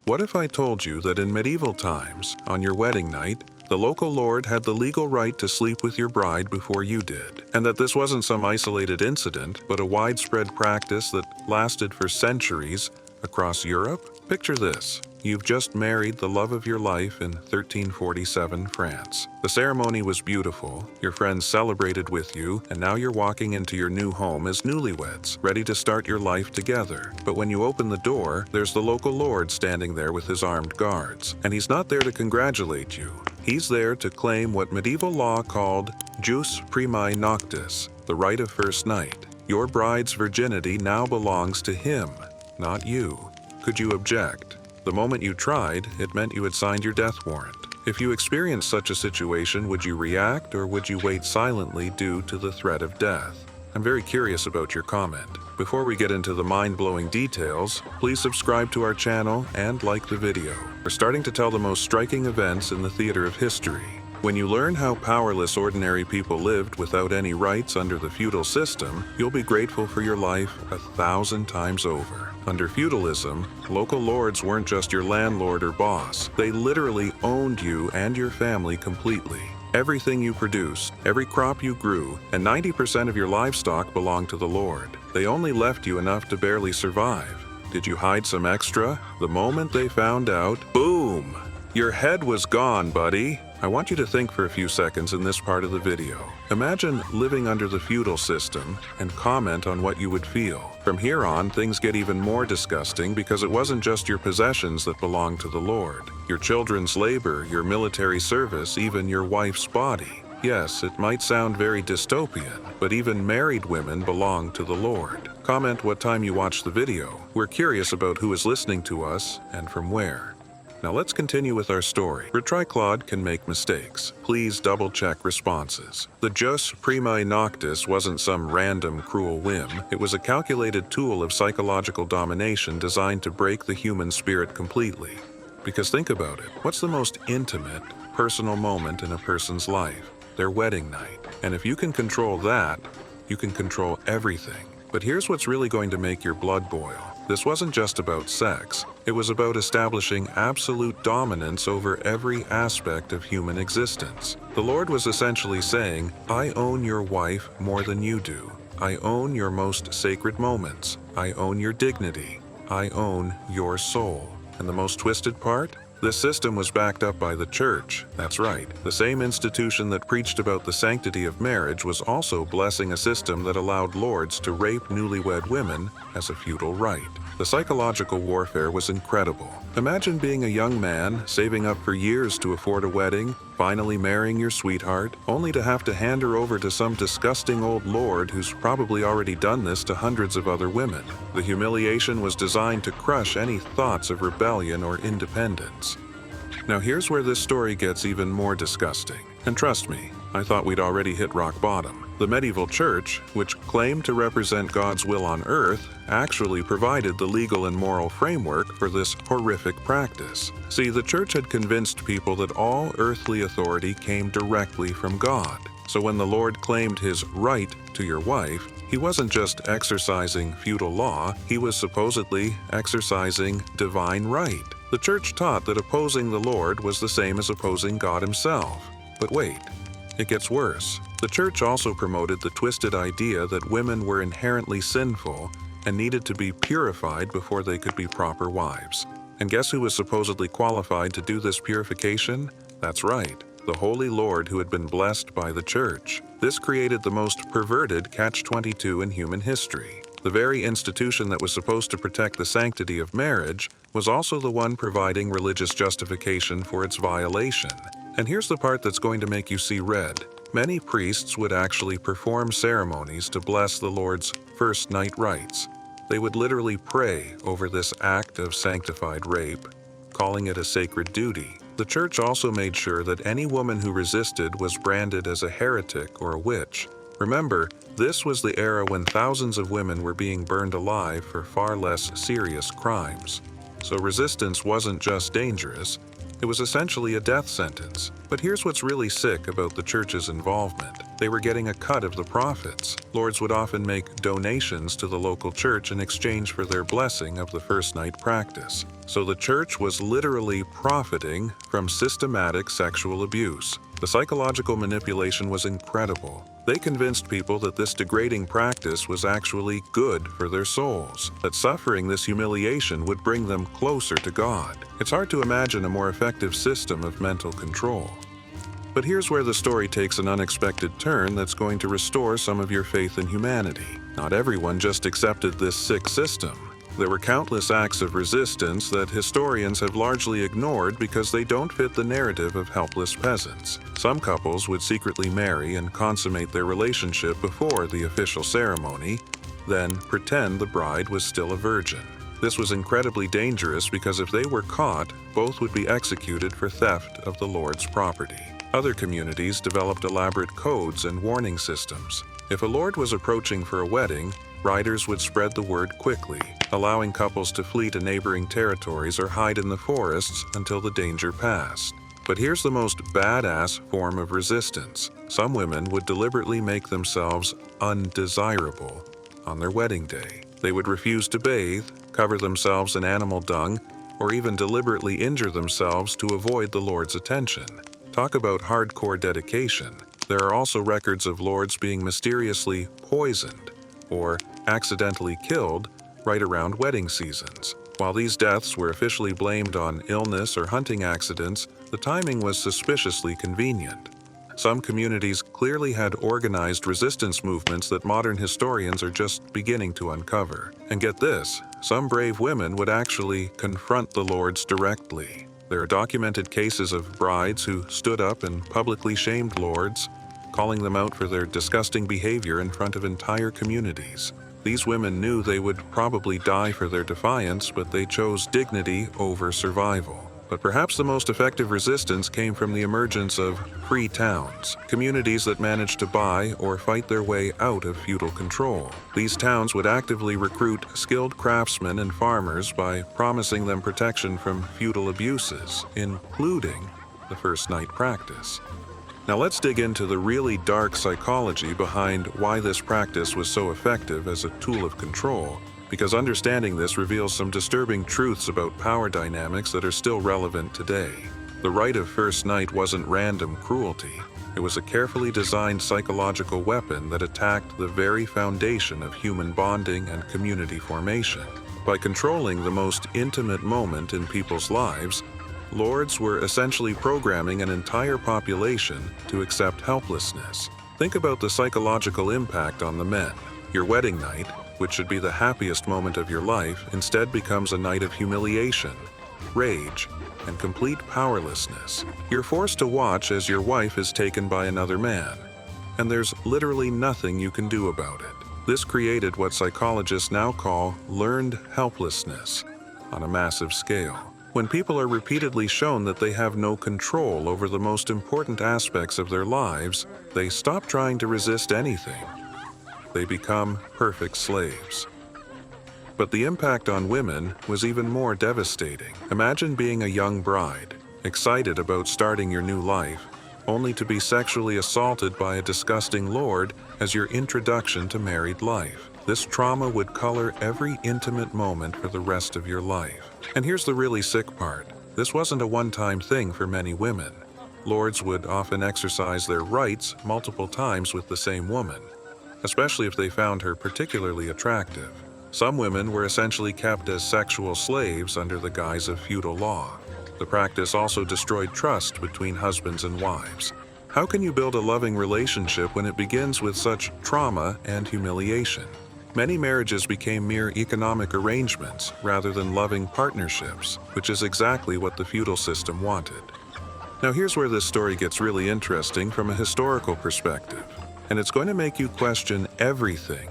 What if I told you that in medieval times, on your wedding night, the local lord had the legal right to sleep with your bride before you did, and that this wasn't some isolated incident, but a widespread practice that lasted for centuries across Europe? Picture this. You've just married the love of your life in 1347 France. The ceremony was beautiful, your friends celebrated with you, and now you're walking into your new home as newlyweds, ready to start your life together. But when you open the door, there's the local lord standing there with his armed guards. And he's not there to congratulate you. He's there to claim what medieval law called Jus Primae Noctis, the right of first night. Your bride's virginity now belongs to him, not you. Could you object? The moment you tried, it meant you had signed your death warrant. If you experienced such a situation, would you react or would you wait silently due to the threat of death? I'm very curious about your comment. Before we get into the mind-blowing details, please subscribe to our channel and like the video. We're starting to tell the most striking events in the theater of history. When you learn how powerless ordinary people lived without any rights under the feudal system, you'll be grateful for your life 1,000 times over. Under feudalism, local lords weren't just your landlord or boss. They literally owned you and your family completely. Everything you produced, every crop you grew, and 90% of your livestock belonged to the lord. They only left you enough to barely survive. Did you hide some extra? The moment they found out, boom! Your head was gone, buddy. I want you to think for a few seconds in this part of the video. Imagine living under the feudal system and comment on what you would feel. From here on, things get even more disgusting because it wasn't just your possessions that belonged to the lord. Your children's labor, your military service, even your wife's body. Yes, it might sound very dystopian, but even married women belong to the lord. Comment what time you watched the video. We're curious about who is listening to us and from where. Now let's continue with our story. Retriclod can make mistakes. Please double-check responses. The Jus Primae Noctis wasn't some random cruel whim. It was a calculated tool of psychological domination designed to break the human spirit completely. Because think about it. What's the most intimate, personal moment in a person's life? Their wedding night. And if you can control that, you can control everything. But here's what's really going to make your blood boil. This wasn't just about sex. It was about establishing absolute dominance over every aspect of human existence. The Lord was essentially saying, I own your wife more than you do. I own your most sacred moments. I own your dignity. I own your soul. And the most twisted part? This system was backed up by the Church. That's right. The same institution that preached about the sanctity of marriage was also blessing a system that allowed lords to rape newlywed women as a feudal right. The psychological warfare was incredible. Imagine being a young man, saving up for years to afford a wedding, finally marrying your sweetheart, only to have to hand her over to some disgusting old lord who's probably already done this to hundreds of other women. The humiliation was designed to crush any thoughts of rebellion or independence. Now here's where this story gets even more disgusting. And trust me, I thought we'd already hit rock bottom. The medieval church, which claimed to represent God's will on earth, actually provided the legal and moral framework for this horrific practice. See, the church had convinced people that all earthly authority came directly from God. So when the Lord claimed his right to your wife, he wasn't just exercising feudal law, he was supposedly exercising divine right. The church taught that opposing the Lord was the same as opposing God himself. But wait, it gets worse. The church also promoted the twisted idea that women were inherently sinful and needed to be purified before they could be proper wives. And guess who was supposedly qualified to do this purification? That's right, the Holy Lord who had been blessed by the church. This created the most perverted catch-22 in human history. The very institution that was supposed to protect the sanctity of marriage was also the one providing religious justification for its violation. And here's the part that's going to make you see red. Many priests would actually perform ceremonies to bless the Lord's first night rites. They would literally pray over this act of sanctified rape, calling it a sacred duty. The church also made sure that any woman who resisted was branded as a heretic or a witch. Remember, this was the era when thousands of women were being burned alive for far less serious crimes. So resistance wasn't just dangerous, It was essentially a death sentence. But here's what's really sick about the church's involvement. They were getting a cut of the profits. Lords would often make donations to the local church in exchange for their blessing of the first night practice. So the church was literally profiting from systematic sexual abuse. The psychological manipulation was incredible. They convinced people that this degrading practice was actually good for their souls, that suffering this humiliation would bring them closer to God. It's hard to imagine a more effective system of mental control. But here's where the story takes an unexpected turn that's going to restore some of your faith in humanity. Not everyone just accepted this sick system. There were countless acts of resistance that historians have largely ignored because they don't fit the narrative of helpless peasants. Some couples would secretly marry and consummate their relationship before the official ceremony, then pretend the bride was still a virgin. This was incredibly dangerous because if they were caught, both would be executed for theft of the Lord's property. Other communities developed elaborate codes and warning systems. If a lord was approaching for a wedding, riders would spread the word quickly, allowing couples to flee to neighboring territories or hide in the forests until the danger passed. But here's the most badass form of resistance. Some women would deliberately make themselves undesirable on their wedding day. They would refuse to bathe, cover themselves in animal dung, or even deliberately injure themselves to avoid the Lord's attention. Talk about hardcore dedication. There are also records of lords being mysteriously poisoned or accidentally killed right around wedding seasons. While these deaths were officially blamed on illness or hunting accidents, the timing was suspiciously convenient. Some communities clearly had organized resistance movements that modern historians are just beginning to uncover. And get this, some brave women would actually confront the lords directly. There are documented cases of brides who stood up and publicly shamed lords, calling them out for their disgusting behavior in front of entire communities. These women knew they would probably die for their defiance, but they chose dignity over survival. But perhaps the most effective resistance came from the emergence of free towns, communities that managed to buy or fight their way out of feudal control. These towns would actively recruit skilled craftsmen and farmers by promising them protection from feudal abuses, including the first night practice. Now let's dig into the really dark psychology behind why this practice was so effective as a tool of control, because understanding this reveals some disturbing truths about power dynamics that are still relevant today. The rite of first night wasn't random cruelty. It was a carefully designed psychological weapon that attacked the very foundation of human bonding and community formation. By controlling the most intimate moment in people's lives, lords were essentially programming an entire population to accept helplessness. Think about the psychological impact on the men. Your wedding night, which should be the happiest moment of your life, instead becomes a night of humiliation, rage, and complete powerlessness. You're forced to watch as your wife is taken by another man, and there's literally nothing you can do about it. This created what psychologists now call learned helplessness on a massive scale. When people are repeatedly shown that they have no control over the most important aspects of their lives, they stop trying to resist anything. They become perfect slaves. But the impact on women was even more devastating. Imagine being a young bride, excited about starting your new life, only to be sexually assaulted by a disgusting lord as your introduction to married life. This trauma would color every intimate moment for the rest of your life. And here's the really sick part. This wasn't a one-time thing for many women. Lords would often exercise their rights multiple times with the same woman, especially if they found her particularly attractive. Some women were essentially kept as sexual slaves under the guise of feudal law. The practice also destroyed trust between husbands and wives. How can you build a loving relationship when it begins with such trauma and humiliation? Many marriages became mere economic arrangements rather than loving partnerships, which is exactly what the feudal system wanted. Now here's where this story gets really interesting from a historical perspective, and it's going to make you question everything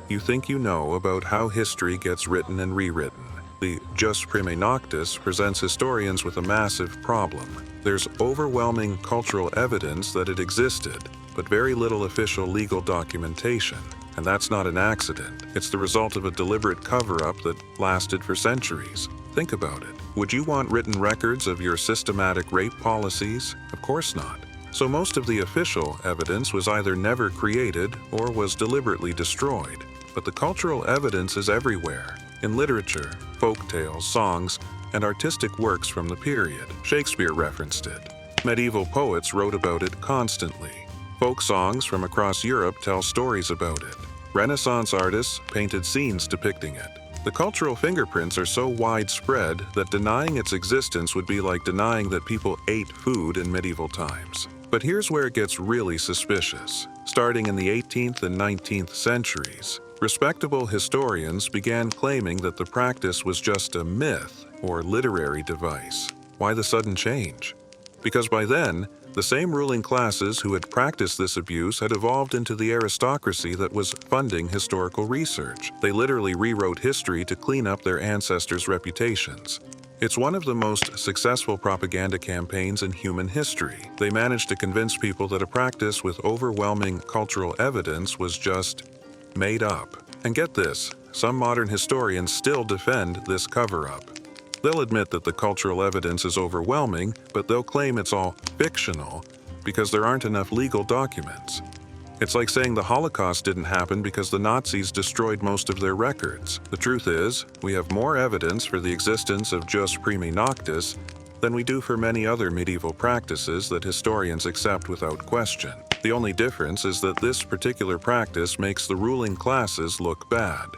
you think you know about how history gets written and rewritten. The Jus Primae Noctis presents historians with a massive problem. There's overwhelming cultural evidence that it existed, but very little official legal documentation. And that's not an accident. It's the result of a deliberate cover-up that lasted for centuries. Think about it. Would you want written records of your systematic rape policies? Of course not. So most of the official evidence was either never created or was deliberately destroyed. But the cultural evidence is everywhere, in literature, folk tales, songs, and artistic works from the period. Shakespeare referenced it. Medieval poets wrote about it constantly. Folk songs from across Europe tell stories about it. Renaissance artists painted scenes depicting it. The cultural fingerprints are so widespread that denying its existence would be like denying that people ate food in medieval times. But here's where it gets really suspicious. Starting in the 18th and 19th centuries, respectable historians began claiming that the practice was just a myth or literary device. Why the sudden change? Because by then, the same ruling classes who had practiced this abuse had evolved into the aristocracy that was funding historical research. They literally rewrote history to clean up their ancestors' reputations. It's one of the most successful propaganda campaigns in human history. They managed to convince people that a practice with overwhelming cultural evidence was just made up. And get this, some modern historians still defend this cover-up. They'll admit that the cultural evidence is overwhelming, but they'll claim it's all fictional because there aren't enough legal documents. It's like saying the Holocaust didn't happen because the Nazis destroyed most of their records. The truth is, we have more evidence for the existence of Jus Primae Noctis than we do for many other medieval practices that historians accept without question. The only difference is that this particular practice makes the ruling classes look bad.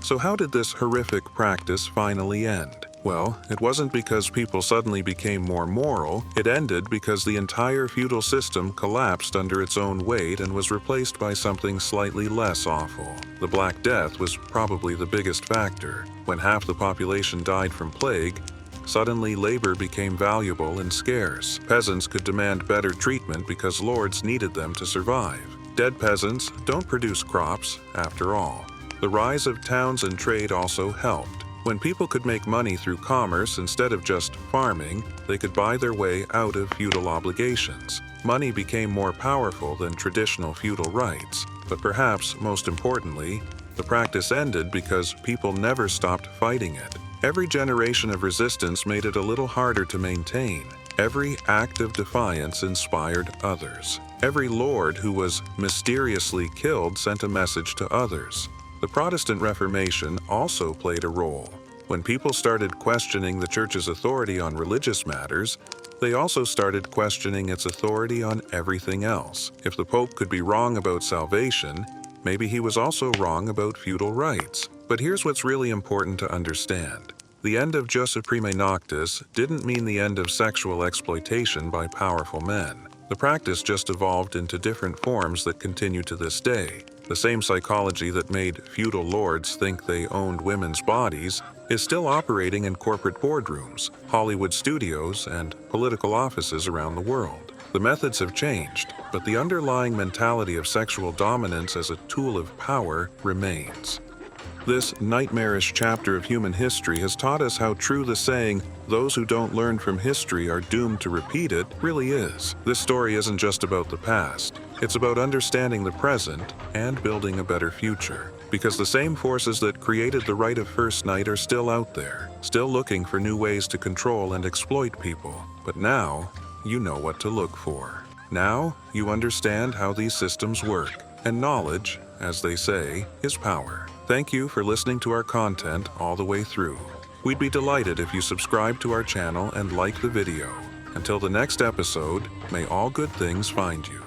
So how did this horrific practice finally end? Well, it wasn't because people suddenly became more moral. It ended because the entire feudal system collapsed under its own weight and was replaced by something slightly less awful. The Black Death was probably the biggest factor. When half the population died from plague, suddenly labor became valuable and scarce. Peasants could demand better treatment because lords needed them to survive. Dead peasants don't produce crops, after all. The rise of towns and trade also helped. When people could make money through commerce instead of just farming, they could buy their way out of feudal obligations. Money became more powerful than traditional feudal rights. But perhaps most importantly, the practice ended because people never stopped fighting it. Every generation of resistance made it a little harder to maintain. Every act of defiance inspired others. Every lord who was mysteriously killed sent a message to others. The Protestant Reformation also played a role. When people started questioning the Church's authority on religious matters, they also started questioning its authority on everything else. If the Pope could be wrong about salvation, maybe he was also wrong about feudal rights. But here's what's really important to understand. The end of Jus Primae Noctis didn't mean the end of sexual exploitation by powerful men. The practice just evolved into different forms that continue to this day. The same psychology that made feudal lords think they owned women's bodies is still operating in corporate boardrooms, Hollywood studios, and political offices around the world. The methods have changed, but the underlying mentality of sexual dominance as a tool of power remains. This nightmarish chapter of human history has taught us how true the saying, "Those who don't learn from history are doomed to repeat it," really is. This story isn't just about the past. It's about understanding the present and building a better future. Because the same forces that created the rite of first night are still out there, still looking for new ways to control and exploit people. But now, you know what to look for. Now, you understand how these systems work. And knowledge, as they say, is power. Thank you for listening to our content all the way through. We'd be delighted if you subscribe to our channel and like the video. Until the next episode, may all good things find you.